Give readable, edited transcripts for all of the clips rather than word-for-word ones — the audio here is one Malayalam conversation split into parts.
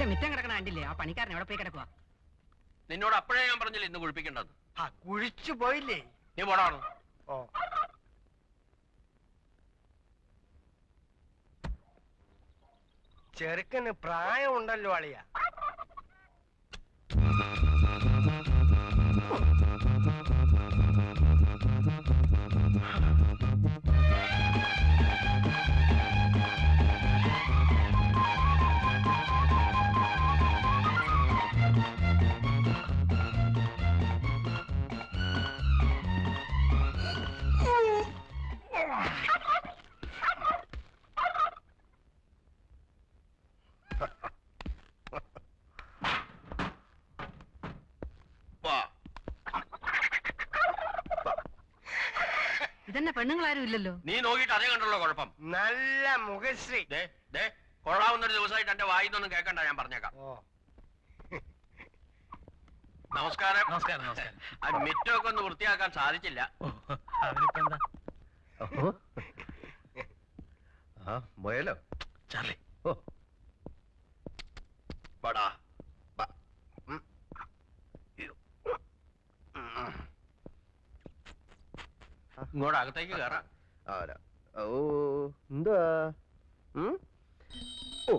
മിറ്റം കിടക്കണ കണ്ടില്ലേ? ആ പണിക്കാരൻ എവിടെ പോയി കിടക്കുക? നിന്നോട് അപ്പോഴേ ഞാൻ പറഞ്ഞില്ല ഇന്ന് കുഴിപ്പിക്കേണ്ടത്. കുഴിച്ചു പോയില്ലേ? നീ പോടാണ്. ഓ, ചെറുക്കന് പ്രായമുണ്ടല്ലോ അളിയ. ഇതന്നെ പെണ്ണുങ്ങളാരും ഇല്ലല്ലോ. നീ നോക്കിയിട്ട് അതേ കണ്ടുള്ള കുഴപ്പം. നല്ല മുഖശ്രീ. കൊള്ളാവുന്നൊരു ദിവസമായിട്ട് എന്റെ വായിന്നൊന്നും കേൾക്കണ്ട, ഞാൻ പറഞ്ഞേക്കാം. നമസ്കാരം. നമസ്കാരം. നമസ്കാരം. മിറ്റമൊക്കെ ഒന്ന് വൃത്തിയാക്കാൻ സാധിച്ചില്ല. മുയലോ ചാർലി? ഓ പടാ ഇങ്ങോട്ട് അകത്തേക്ക് കയറാം. ഓ എന്താ? ഓ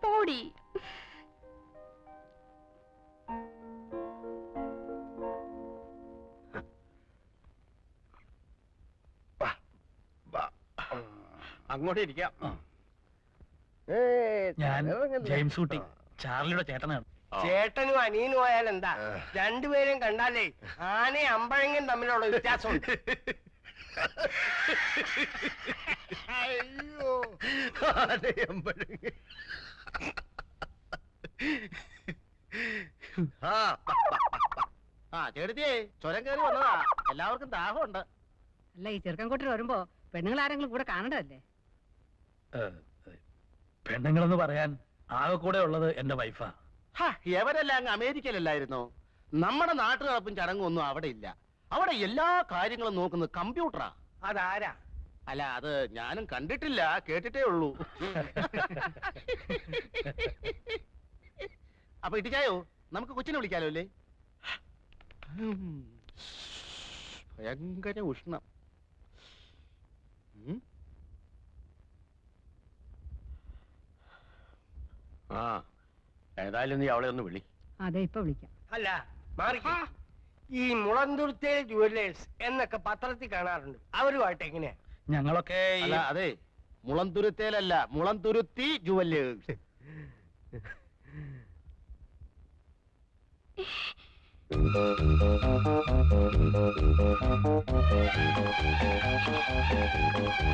പോടി. അങ്ങോട്ട് ഇരിക്കാം. ഞാൻ ജെയിംസ് കുട്ടി, ചാർലിയുടെ ചേട്ടനാണ്. ചേട്ടനും അനിയനും ആയാൽ എന്താ? രണ്ടുപേരും കണ്ടാലേ ആനയും അമ്പഴങ്ങയും തമ്മിലുള്ള വ്യത്യാസമുണ്ട്. അയ്യോ, ചേട്ടത്തിയേ ചുരം കയറി വന്നതാ. എല്ലാവർക്കും ദാഹമുണ്ട്. അല്ല, ഈ ചെറുക്കൻകുട്ടി വരുമ്പോ പെണ്ണുങ്ങൾ ആരെങ്കിലും കൂടെ കാണണ്ടല്ലേ? പെണ്ണുങ്ങളെന്ന് പറയാൻ ആകെ കൂടെ ഉള്ളത് എന്റെ വൈഫാ. എവരെല്ലാം അങ്ങ് അമേരിക്കയിലല്ലായിരുന്നോ? നമ്മുടെ നാട്ടു നടപ്പും ചടങ്ങും ഒന്നും അവിടെ ഇല്ല. അവിടെ എല്ലാ കാര്യങ്ങളും നോക്കുന്നത് കമ്പ്യൂട്ടറാ. അതാരാ? അല്ല, അത് ഞാനും കണ്ടിട്ടില്ല, കേട്ടിട്ടേ ഉള്ളൂ. അപ്പൊ ഇട്ടിച്ചായോ, നമുക്ക് കൊച്ചിനെ വിളിക്കാലോ അല്ലേ? ഭയങ്കര ഉഷ്ണം. ആ, ഏതായാലും നീ അവളെ ഒന്ന് വിളി. അതെ, ഇപ്പൊ വിളിക്കാം. അല്ല, മാറിക്ക. ഈ മുളന്തുരുത്തേൽ ജുവല്ലേഴ്സ് എന്നൊക്കെ പത്രത്തിൽ കാണാറുണ്ട്. അവരുമായിട്ട് എങ്ങനെയാ? ഞങ്ങളൊക്കെ അല്ല, അതെ, മുളന്തുരുത്തേലല്ല, മുളന്തുരുത്തി ജുവല്ലേഴ്സ്.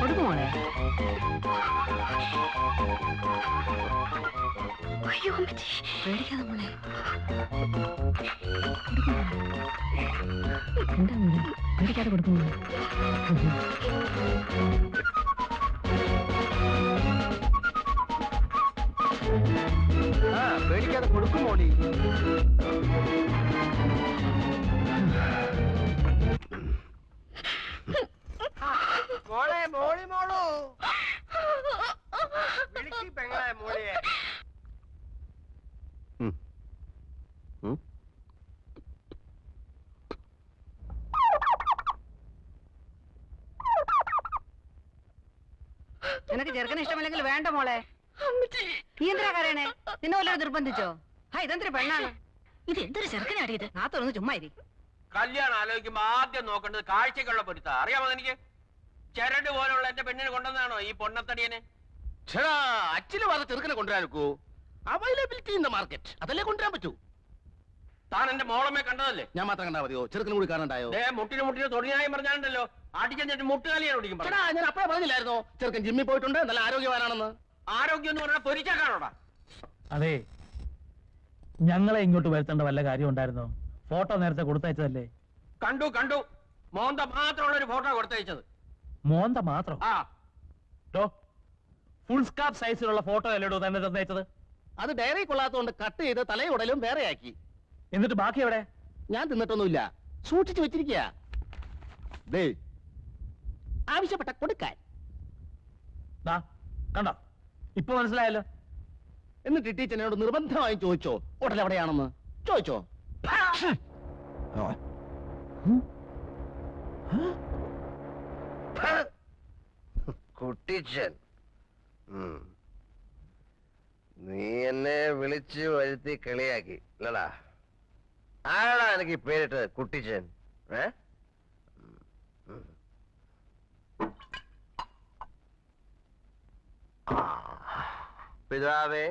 കൊടുക്കുമോളെ? പേടിക്കാതെ മോളെ. എന്താ മോളെ പേടിക്കാതെ കൊടുക്കുന്നു? പേടിക്കാതെ കൊടുക്കുമോളി. മോളെ, മോളി മോളു വിളിക്കി പെങ്ങളെ മോളിയെ. നിനക്ക് ചെറുക്കന് ഇഷ്ടമല്ലെങ്കിൽ വേണ്ട മോളെ. നീ എന്തിനാ കരയണേ? നിന്നെ വല്ലതും നിർബന്ധിച്ചോ? ഇതെന്തൊരു പെണ്ണാണ് ഇത്? എന്തൊരു ചെറുക്കനാടിയത്? നാത്തൊന്ന് ചുമ്മാ ഇരി. കല്യാണം ആലോചിക്കുമ്പോ ആദ്യം നോക്കേണ്ടത് കാഴ്ചക്കുള്ള പൊരുത്ത. അറിയാമോ എനിക്ക്? ചരട് പോലുള്ള എന്റെ പെണ്ണിനെ കൊണ്ടുവന്നാണോ ഈ പൊണ്ണത്തടിയനെ? അച്ഛന് പറഞ്ഞ ചെറുക്കനെ കൊണ്ടുവരാനൊക്കൂ? അവൈലബിലിറ്റി ഇൻ ദ മാർക്കറ്റ്, അതല്ലേ കൊണ്ടുവരാൻ പറ്റൂ. താൻ എന്റെ മോളമ്മേ കണ്ടതല്ലേ? ഞാൻ മാത്രം കണ്ടാ മതിയോ? ചെറുക്കനും കൂടി കാണണ്ടായോ? മുട്ടിന് തൊടിനായും പറഞ്ഞാലുണ്ടല്ലോ, അടിച്ചെന്നിട്ട് മുട്ടുകാലിയാണ് ഓടിക്കും. ഞാൻ അപ്പഴേ പറഞ്ഞില്ലായിരുന്നോ ചെറുക്കൻ ജിമ്മിൽ പോയിട്ടുണ്ട്, നല്ല ആരോഗ്യവാനാണെന്ന്? ആരോഗ്യം എന്ന് പറഞ്ഞാൽ പൊരിച്ചാക്കാണോടാ? അതെ, ഞങ്ങളെ ഇങ്ങോട്ട് വരുത്തേണ്ട വല്ല കാര്യം ഉണ്ടായിരുന്നോ? ഫോട്ടോ നേരത്തെ കൊടുത്തയച്ചതല്ലേ? കണ്ടു മോന്ത മാത്രമുള്ള ഒരു ഫോട്ടോ കൊടുത്തയച്ചത്. മോന്ത മാത്രം? ആ, ഫുൾ സ്കാർഫ് സൈസിലുള്ള ഫോട്ടോ അല്ലേടോ തന്നെ തന്നയച്ചത്? അത് ഡയറി കൊള്ളാത്തോണ്ട് കട്ട് ചെയ്ത് തലയുടലും വേറെയാക്കി. എന്നിട്ട് ബാക്കി എവിടെ? ഞാൻ തിന്നിട്ടൊന്നുമില്ല, സൂക്ഷിച്ചു വെച്ചിരിക്കുക. ദേ ആവശ്യപ്പെട്ട കൊടുക്കാൻ. ദാ, കണ്ടോ ഇപ്പൊ മനസ്സിലായല്ലോ. എന്നിട്ട് ടീച്ചറിനോട് നിർബന്ധമായും ചോദിച്ചോ ഹോട്ടൽ എവിടെയാണെന്ന് ചോദിച്ചോ? കുട്ടിച്ചൻ, നീ എന്നെ വിളിച്ചു വരുത്തി കളിയാക്കി അല്ലടാ. ആരാടാ എനിക്ക് പേരിട്ടത് കുട്ടിച്ചൻ? പിതാവേ,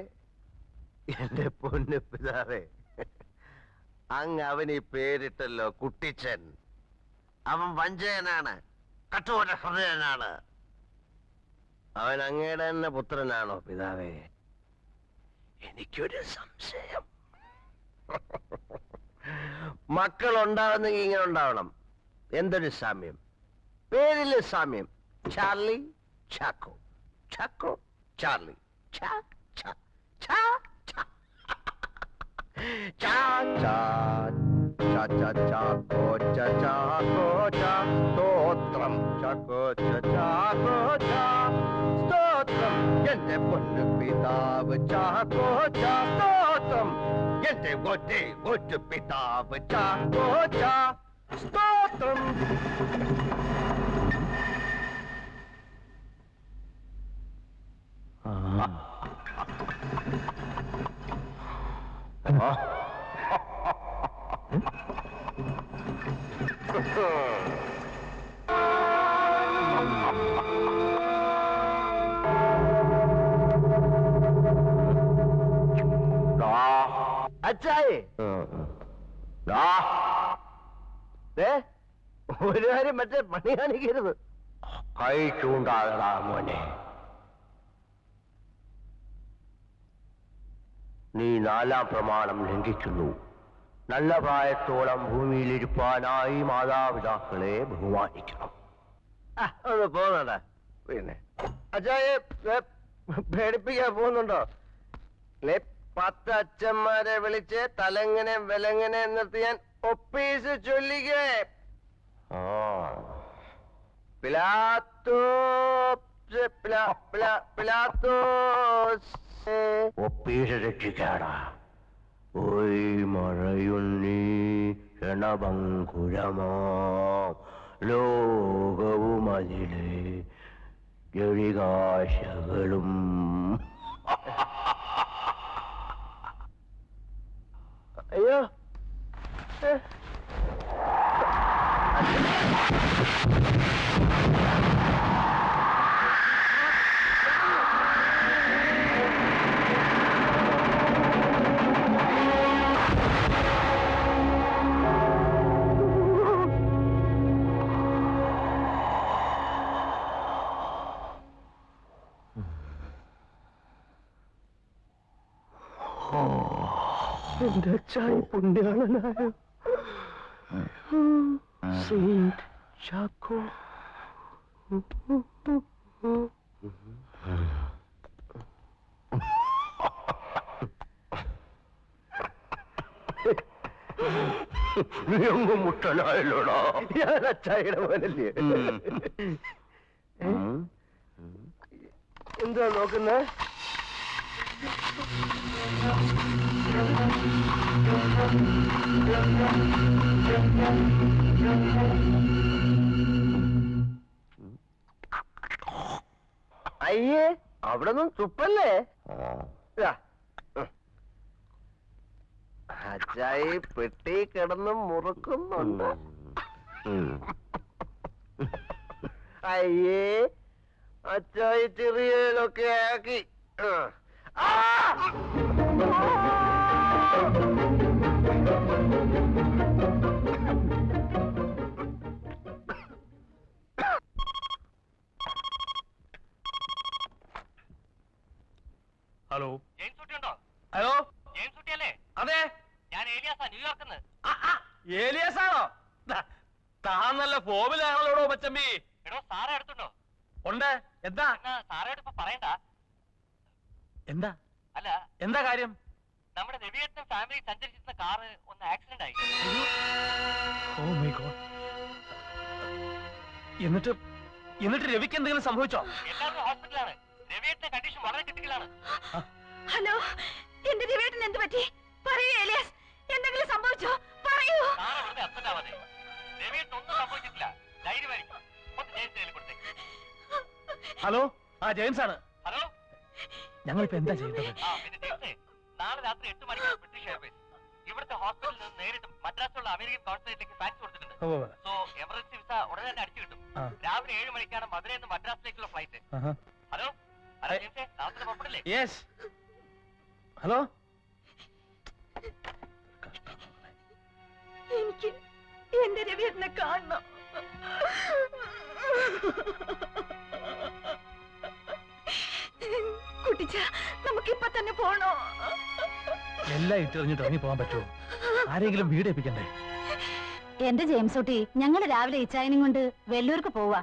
എന്റെ പൊന്നു പിതാവേ, അങ്ങ് അവന് ഈ പേരിട്ടല്ലോ കുട്ടിച്ചൻ. അവൻ വഞ്ചകനാണ്, കഠോര ഹൃദയനാണ്. അവൻ അങ്ങയുടെ തന്നെ പുത്രനാണോ പിതാവേ? എനിക്കൊരു സംശയം. മക്കൾ ഉണ്ടാവുന്നെങ്കിൽ ഇങ്ങനെ ഉണ്ടാവണം. എന്തൊരു സാമ്യം, പേരില് സാമ്യം. ചാർലി, ചാക്കോ, ചാക്കോ, ചാർലി, ചാ ചാ ചാ ചാ ചാ ചാ ചാ ചാ ചാക്കോ ചാ ചാക്കോ ചാ സ്തോത്രം. ചാക്കോ ചാ ചാക്കോ ചാ സ്തോത്രം. എന്റെ പൊന്നു പിതാവ് ചാക്കോ ചാ സ്തോത്രം. എന്റെ ഒറ്റ പിതാവ് ചാക്കോ ചാ സ്തോത്രം. അച്ചായി, ഒരു കാര്യം മറ്റേ പണി കാണിക്കരുത്. കൈ ചൂണ്ടാകടാ മോനെ. നീ 4-ാം പ്രമാണം ലംഘിക്കുന്നു. നല്ല പ്രായത്തോളം ഭൂമിയിലിരിപ്പാനായി മാതാപിതാക്കളെ ബഹുമാനിക്കണം. ഒന്ന് പോകുന്നുണ്ട. പിന്നെ അച്ചായെ പേടിപ്പിക്കാൻ പോകുന്നുണ്ടോ? 10 അച്ഛന്മാരെ വിളിച്ച് തലങ്ങനെ വിലങ്ങനെ നിർത്തി ഞാൻ ഒപ്പീസ് ചൊല്ലിക്കേ. ഒപ്പീസ് രക്ഷിക്കാടാ. ഓയ് മഴയുണ്ണി ക്ഷണഭങ്കുരമോ ലോകവും അതിലെ ജളികാശകളും. അയ്യോ, എന്റെ അച്ചായി പുണ്യാളനായ സെയിന്റ് ചാക്കോ. നീ അങ്ങ് മുട്ടനായല്ലോടാ. ഞാൻ അച്ചായിയുടെ മോനല്ലേ. എന്താ നോക്കുന്നേ? അയ്യേ, അവിടെ നിന്നും തുപ്പല്ലേ. അച്ചായി പെട്ടി കിടന്ന് മുറുക്കുന്നുണ്ട്. അയ്യേ, അച്ചായി ചെറിയലൊക്കെ ആക്കി. ഹലോ, ജെയിംസ് ഉണ്ടോ? ഹലോ, ജെയിംസ് കുട്ടിയല്ലേ? അതെ, ഞാൻ ഏലിയാസാ, ന്യൂയോർക്കിന്ന്. ഏലിയാസാണോ? താൻ നല്ല ഫോമിലാണല്ലോടോ മച്ചമ്പി. എടോ, സാറേ അടുത്തുണ്ടോ? ഉണ്ട്. എന്താ? സാറേട് ഇപ്പൊ പറയണ്ട. എന്താ? അല്ല, എന്താ കാര്യം? നമ്മുടെ രവിയേട്ടനും ഫാമിലി സഞ്ചരിച്ചിരുന്ന കാറ് ഒന്ന് ആക്സിഡന്റ് ആയി. Oh my God. എന്നിട്ട് രവിക്ക് എന്തെങ്കിലും സംഭവിച്ചോ? ഹോസ്പിറ്റലാണ്. രവിയുടെ കണ്ടീഷൻ വളരെ ക്രിട്ടിക്കലാണ്. ഹലോ, എന്റെ രവിയേട്ടൻ എന്ത് പറ്റി? പറയൂ ഏലിയാസ്, എന്തെങ്കിലും സംഭവിച്ചോ? പറയൂ. ഒന്നും സംഭവിച്ചിട്ടില്ല. ധൈര്യമായിരിക്കും. ഹലോ, ആ ജെയിംസ് ആണ്. ഹലോ, ഞങ്ങളിപ്പോ എന്താ ചെയ്യേണ്ടത്? നാളെ രാത്രി 8 മണിക്കാണ് ബ്രിട്ടീഷ് എയർവേസ് ഇവിടുത്തെ ഹോസ്പിറ്റലിൽ നിന്ന് നേരിട്ട് മദ്രാസിലുള്ള അമേരിക്കൻ കോൺസുലേറ്റിലേക്ക് ഫാക്സ് കൊടുത്തിട്ടുണ്ട്. സോ എമർജൻസി വിസ ഉടനെ തന്നെ അടിച്ചു കിട്ടും. രാവിലെ 7 മണിക്കാണ് മധുരയിൽ നിന്ന് മദ്രാസിലേക്കുള്ള ഫ്ലൈറ്റ്. ഹലോ, രാത്രി പുറപ്പെടില്ലേ? യെസ്. ഹലോ, എനിക്ക് എന്റെ രവിയേട്ടനെ കാണണം. കുട്ടിച്ച, നമുക്ക് ഇപ്പൊ തന്നെ പോണോ? എല്ലാം ഇട്ടെറിഞ്ഞിട്ട് ഇറങ്ങി പോകാൻ പറ്റുമോ? ആരെങ്കിലും വീട് ഏൽപ്പിക്കണ്ടേ? എന്റെ ജെയിംസ് കുട്ടി, ഞങ്ങള് രാവിലെ ഇച്ചായനും കൊണ്ട് വെല്ലൂർക്ക് പോവാ.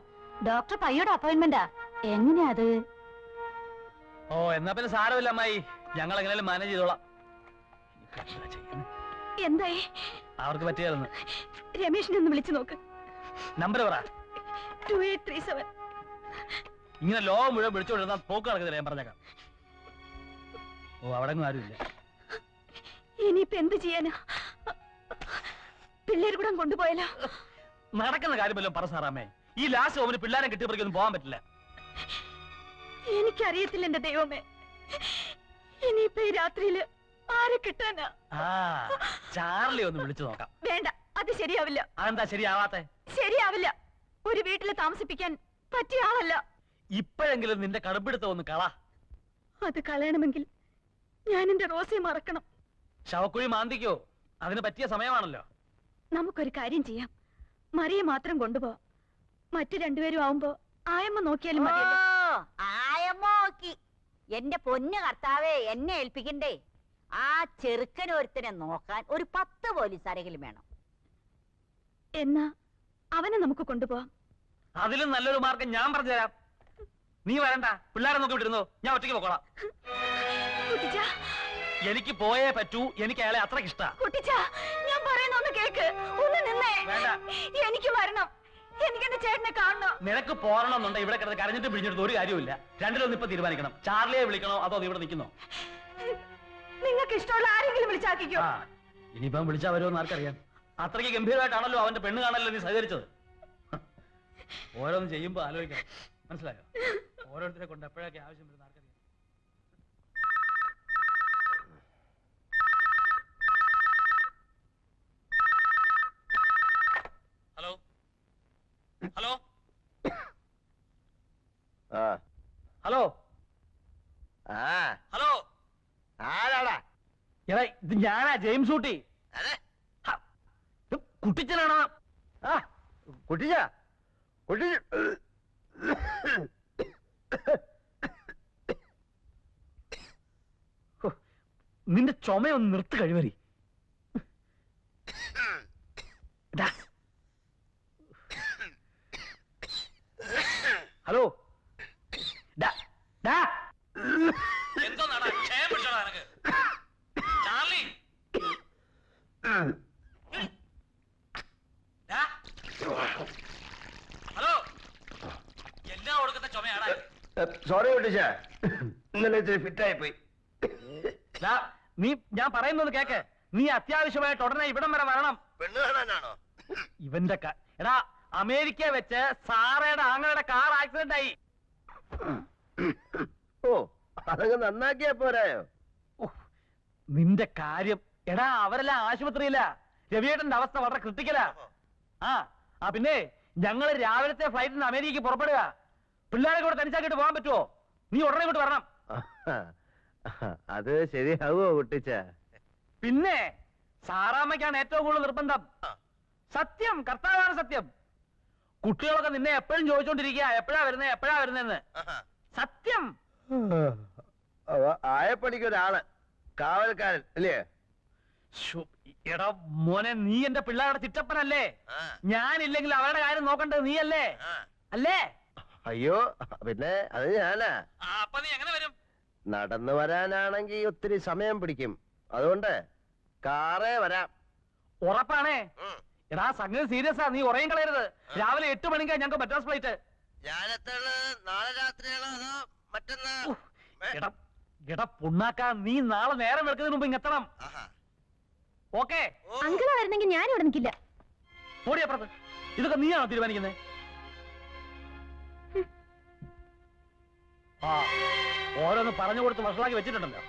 ഡോക്ടർ പയ്യോടെ അപ്പോയിന്റ്മെന്റാ. എങ്ങനെയാ അത്? ഓ, എന്നാ പിന്നെ സാരമില്ല അമ്മായി, ഞങ്ങൾ എങ്ങനെയാലും മാനേജ് ചെയ്തോളാം. എന്തായി? അവർക്ക് പറ്റിയായിരുന്നു. രമേഷിനെ ഒന്ന് വിളിച്ചു നോക്ക്. നമ്പർ പറ. 2837. ഇങ്ങനെ ലോകം മുഴുവൻ വിളിച്ചോണ്ടിരുന്ന പോക്ക് നടക്കുന്നില്ല, ഞാൻ പറഞ്ഞേക്കാം. ഓ, അവിടെ ആരുമില്ല. ഇനിയിപ്പോ എന്ത് ചെയ്യാനാ? പിള്ളേർ കൂടെ കൊണ്ടുപോയാലോ? നടക്കുന്ന കാര്യമല്ലോ പറ സാറാമേ. ഈ ലാസ്റ്റ് ഓമിന് പിള്ളേരെ കിട്ടിയപ്പോഴേക്കൊന്നും പോകാൻ പറ്റില്ല. എനിക്കറിയത്തില്ല എന്റെ ദൈവമേ, ഇനിയിപ്പോ ഈ രാത്രിയില് ആരെ കിട്ടാനാ? ആ, ചാർലി ഒന്ന് വിളിച്ചു നോക്കാം. വേണ്ട, അത് ശരിയാവില്ല. അതെന്താ ശരിയാവാത്തെ? ശരിയാവില്ല. ഒരു വീട്ടില് താമസിപ്പിക്കാൻ പറ്റിയ ആളല്ല. ഇപ്പോഴെങ്കിലും നിന്റെ കടുപ്പിടുത്തം ഒന്ന് കള. അത് കളയണമെങ്കിൽ ഞാൻ എന്റെ റോസയെ മറക്കണം. ശവക്കുഴി മാന്തിക്കോ? അതിന് പറ്റിയ സമയമാണല്ലോ. നമുക്കൊരു കാര്യം ചെയ്യാം, മറിയെ മാത്രം കൊണ്ടുപോവാം. മറ്റു രണ്ടുപേരും ആവുമ്പോ ആയമ്മ നോക്കിയാലും മതിയല്ലോ. ആയമ്മ നോക്കി. എന്റെ പൊന്നു കർത്താവേ, എന്നെ ഏൽപ്പിക്കണ്ടേ? ആ ചെറുക്കനൊരുത്തനെ നോക്കാൻ ഒരു 10 പോലീസുകാരെങ്കിലും വേണം. എന്നാ അവനെ നമുക്ക് കൊണ്ടുപോവാം. അതിലും നല്ലൊരു മാർഗം ഞാൻ പറഞ്ഞുതരാം. നീ വരണ്ട, പിള്ളേരെ നോക്കി വിട്ടിരുന്നോ, ഞാൻ ഒറ്റയ്ക്ക് പോക്കോളാം. കുട്ടിച്ചാ, എനിക്ക് പോയേ പറ്റൂ. എനിക്ക് അയാളെ അത്രയ്ക്ക് ഇഷ്ടാ. കുട്ടിച്ചാ, ഞാൻ പറയുന്നൊന്ന് കേക്ക്. ഒന്ന് നിന്നേ. വേണ്ട. എനിക്ക് വരണം. എനിക്ക് എന്റെ ചേട്ടനെ കാണണം. നിനക്ക് പോരണമെന്നുണ്ടെ ഇവിടെ കിടന്ന് കരഞ്ഞിട്ട് പിടിഞ്ഞിട്ട് ഒരു കാര്യമില്ല. രണ്ടിലൊന്നും ഇപ്പൊ തീരുമാനിക്കണം. ചാർലിയെ വിളിക്കണോ അതോ നീ ഇവിടെ നിൽക്കുന്നോ? നിങ്ങൾക്ക് ഇഷ്ടമുള്ള ആരെങ്കിലും വിളിച്ചാക്കിക്കോ. ഇനിയിപ്പം വിളിച്ചാ വരുമെന്ന് ആർക്കറിയാം. അത്രയ്ക്ക് ഗംഭീരമായിട്ടാണല്ലോ അവന്റെ പെണ്ണ് കാണല്ലോ നീ സഹകരിച്ചത്. ഓരോന്ന് ചെയ്യുമ്പോ ആലോചിക്കണം, മനസ്സിലായോ? ഓരോരുത്തരെ കൊണ്ട് എപ്പോഴൊക്കെ ആവശ്യം വരുന്ന ആർക്കറിയാം. Hello, hello, hello, hello. ആരാടാ? എടാ, ഇത് ഞാനാ, ജെയിംസ് ഊട്ടി. കുട്ടിച്ചനാണോ? ആ, കുട്ടിച്ച കുട്ടിച്ച നിന്റെ ചുമയൊന്ന് നിർത്ത് കഴിവരി. ഹലോ, ചാർലി, ഹലോ, എല്ലാം കൊടുക്കുന്ന ചുമയാടാ. സോറി കുട്ടിച്ച, ഇന്നലെ ഇത്തിരി ഫിറ്റായി പോയി. നീ ഞാൻ പറയുന്നത് കേക്ക്. നീ അത്യാവശ്യമായിട്ട് ഉടനെ ഇവിടം വരെ വരണം. പെണ്ണ് കാണാനാണോ? ഇവന്റെ എടാ, അമേരിക്ക വെച്ച് സാറയുടെ ആങ്ങളുടെ കാർ ആക്സിഡന്റ് ആയി. ഓ, അതങ്ങ് നന്നാക്കിയാ പോരായോ? നിന്റെ കാര്യം എടാ, അവരെല്ലാം ആശുപത്രിയില്ല. രവിയേട്ടന്റെ അവസ്ഥ വളരെ ക്രിട്ടിക്കലാ. ആ പിന്നെ ഞങ്ങള് രാവിലത്തെ ഫ്ലൈറ്റിന് അമേരിക്കക്ക് പുറപ്പെടുക. പിള്ളേരെ കൂടെ തനിച്ചാക്കിട്ട് പോകാൻ പറ്റുമോ? നീ ഉടനെ ഇങ്ങോട്ട് വരണം. അത് ശരിയാവോ കുട്ടിച്ച? പിന്നെ സാറാമ്മയ്ക്കാണ് ഏറ്റവും കൂടുതൽ നിർബന്ധം. സത്യം, കർത്താവാണ് സത്യം. കുട്ടികളൊക്കെ നിന്നെ എപ്പോഴും ചോദിച്ചോണ്ടിരിക്കുക, എപ്പോഴാ വരുന്നേന്ന്. സത്യം. ആയപ്പണിക്കൊരാള്, കാവൽക്കാരൻ അല്ലേ? എടാ മോനെ, നീ എന്റെ പിള്ളേരുടെ ചിറ്റപ്പനല്ലേ? ഞാനില്ലെങ്കിൽ അവരുടെ കാര്യം നോക്കണ്ടത് നീയല്ലേ? അല്ലേ? അയ്യോ, പിന്നെ അത് ഞാനാ. അപ്പൊ നീ എങ്ങനെ വരും? നടന്നു വരാനാണെങ്കിൽ ഒത്തിരി സമയം പിടിക്കും. അതുകൊണ്ട് കാറേ വരാം. ഉറപ്പാണേ? എടാ സംഗതി സീരിയസാ, നീ ഉറയും കളയരുത്. രാവിലെ 8 മണിക്കാ ഞങ്ങൾക്ക് മദ്രാസ് ഫ്ലൈറ്റ്. നാളെ രാത്രിയാണോ അതോ മറ്റന്നാ? എടാ പുണ്ണാക്കാ, നീ നാളെ നേരം വെളുക്കുന്നതിന് മുമ്പ് ഇങ്ങെത്തണം. ഓക്കെ? അങ്കിളാ വരുന്നെങ്കിൽ ഞാൻ ഇവിടെ നിൽക്കില്ല. ഓടിയപ്പുറത്ത്. ഇതൊക്കെ നീയാണോ തീരുമാനിക്കുന്നത്? ആ, ഓരോന്ന് പറഞ്ഞു കൊടുത്ത് വഷളാക്കി വെച്ചിട്ടുണ്ടല്ലോ.